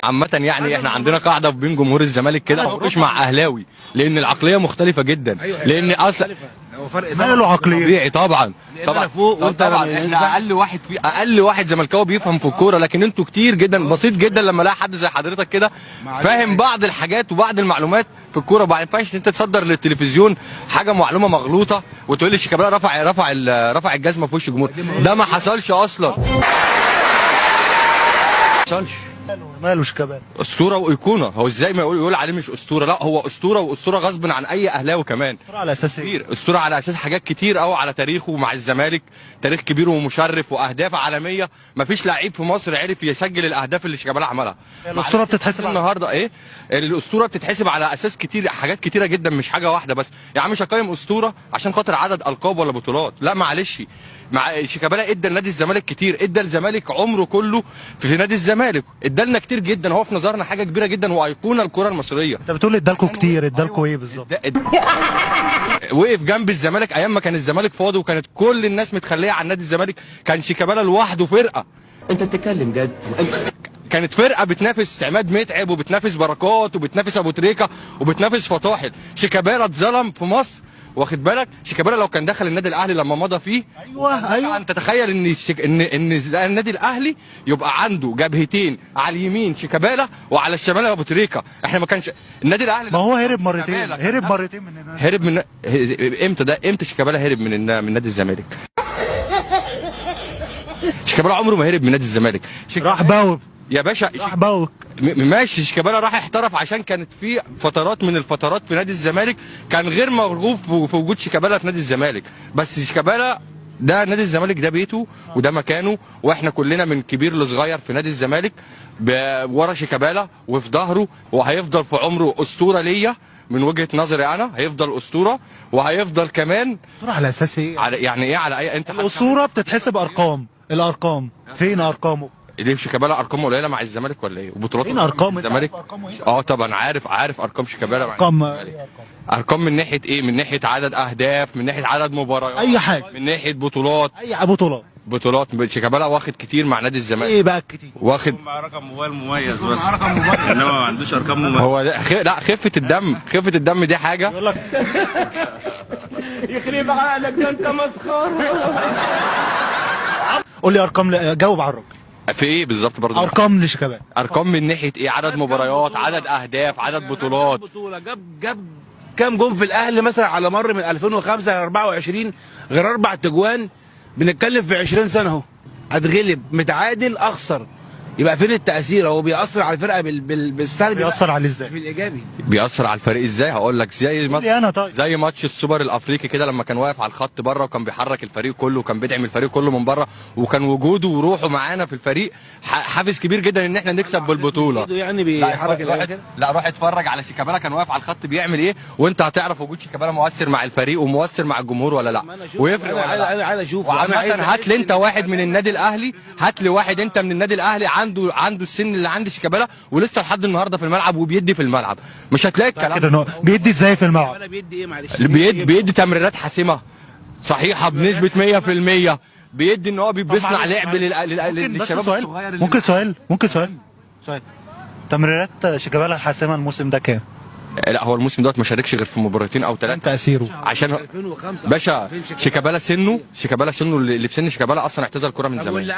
عامة يعني احنا عندنا قاعدة بين جمهور الزمالك كده مش مع اهلاوي، لان العقلية مختلفة جدا. لان اصلا هو فرق ماله عقلية طبيعي طبعا أنا فوق وأنت طبعا احنا اقل واحد زملكاوي بيفهم في الكوره، لكن انتوا كتير جدا بسيط جدا لما الاقي حد زي حضرتك كده فاهم بعض الحاجات وبعض المعلومات في الكوره. ما ينفعش انت تصدر للتلفزيون حاجه معلومه مغلوطه وتقول لي شيكابالا رفع الجزمه في وش الجمهور. ده ما حصلش اصلا. ما حصلش. ماله شيكابالا اسطوره وايقونه. هو ازاي ما يقول عليه مش اسطوره؟ لا هو اسطوره، واسطوره غصب عن اي اهلاوي كمان. على اساس ايه؟ اسطوره على اساس حاجات كتير قوي، على تاريخه مع الزمالك، تاريخ كبير ومشرف واهداف عالميه. مفيش لعيب في مصر عرف يسجل الاهداف اللي شيكابالا عملها. الاسطوره بتتحسب النهارده ايه؟ الاسطوره بتتحسب على اساس كتير، حاجات كتيره جدا مش حاجه واحده بس. يا عم مش هقيم اسطوره عشان خاطر عدد القاب ولا بطولات، لا معلش. مع شيكابالا ادى لنادي الزمالك كتير، ادى الزمالك عمره كله في نادي الزمالك، ادى لنا كتير جدا. هو في نظرنا حاجه كبيره جدا وايقونه الكره المصريه. انت بتقول ادالكوا كتير، ادالكوا ايه بالظبط؟ وقف جنب الزمالك ايام ما كان الزمالك فاضي وكانت كل الناس متخليه عن نادي الزمالك. كان شيكابالا لوحده فرقه. انت بتتكلم جد؟ كانت فرقه بتنافس عماد متعب وبتنافس بركات وبتنافس ابو تريكه وبتنافس فطاحل. شيكابالا اتظلم في مصر، واخد بالك؟ شيكابالا لو كان دخل النادي الاهلي لما مضى فيه، ايوه انت تتخيل ان النادي الاهلي يبقى عنده جبهتين، على اليمين شيكابالا وعلى الشمال ابو تريكه. احنا ما كانش النادي الاهلي. ما هو هرب مرتين، هرب مرتين من النادي. هرب من امتى شيكابالا هرب من نادي الزمالك؟ شيكابالا عمره ما هرب من نادي الزمالك. راح باوب يا باشا، راح باوك. ماشي. شيكابالا راح احترف عشان كانت في فترات من الفترات في نادي الزمالك كان غير مرغوب في وجود شيكابالا في نادي الزمالك. بس شيكابالا ده نادي الزمالك ده بيته وده مكانه، واحنا كلنا من كبير لصغير في نادي الزمالك ورا شيكابالا وفي ظهره، وهيفضل في عمره اسطوره ليا من وجهه نظري. انا هيفضل اسطوره، وهيفضل كمان اسطوره على اساس ايه؟ على يعني ايه؟ على اي؟ انت الاسطوره بتتحسب ارقام. الارقام فين ارقامه؟ ليه شيكابالا ارقامه قليله مع الزمالك ولا ايه؟ وبطولاته فين ارقام الزمالك؟ طبعا عارف ارقام شيكابالا مع الزمالك. ارقام من ناحيه ايه؟ من ناحيه عدد اهداف، من ناحيه عدد مباريات، اي حاجه، من ناحيه بطولات. اي بطولات شيكابالا واخد كتير مع نادي الزمالك. ايه بقى كتير؟ واخد مع رقم موبايل مميز بس، انما ما عندوش ارقام مميزه. هو لا خفه الدم دي حاجه. يقول لك يخرب عقلك ده انت مسخره. قول لي ارقام، جاوب على الراجل. في ايه بالظبط برضه؟ ارقام لشيكابالا. ارقام من ناحيه ايه؟ عدد مباريات، عدد اهداف، عدد بطولات. جاب كام جون في الاهلي مثلا على مر من 2005 ل 24 غير 4 تجوان. بنتكلم في 20 سنه اهو. اتغلب، متعادل، اخسر. يبقى فين التاثير؟ هو بيأثر على الفرقه بالسلبي. بيأثر عليه ازاي؟ بالايجابي. بيأثر على الفريق ازاي؟ هقول لك. طيب. زي ماتش السوبر الافريقي كده، لما كان واقف على الخط بره وكان بيحرك الفريق كله وكان بيدعم الفريق كله من بره، وكان وجوده وروحه معانا في الفريق حافز كبير جدا ان احنا نكسب بالبطوله. يعني بيحرك لا روح اتفرج على شيكابالا كان واقف على الخط بيعمل ايه، وانت هتعرف وجود شيكابالا مؤثر مع الفريق ومؤثر مع الجمهور ولا لا، ويفرق ولا لا. انا عايز اشوف. وعامة هات لي انت واحد من النادي الاهلي، هات لي واحد انت من النادي الاهلي عنده السن اللي عند شيكابالا ولسه لحد النهارده في الملعب وبيدي في الملعب. مش هتلاقي الكلام كده. بيدي ازاي في الملعب؟ بيدي ايه معلش؟ بيدي تمريرات حاسمه صحيحه بنسبه 100%. بيدي ان هو بيصنع لعب للشباب الصغير. ممكن سؤال. تمريرات شيكابالا الحاسمه الموسم ده كام؟ لا هو الموسم دوت ما شاركش غير في مباراتين او 3. تأثيره عشان 2005 باشا شيكابالا سنه اللي في سن شيكابالا اصلا اعتزل الكوره من زمان.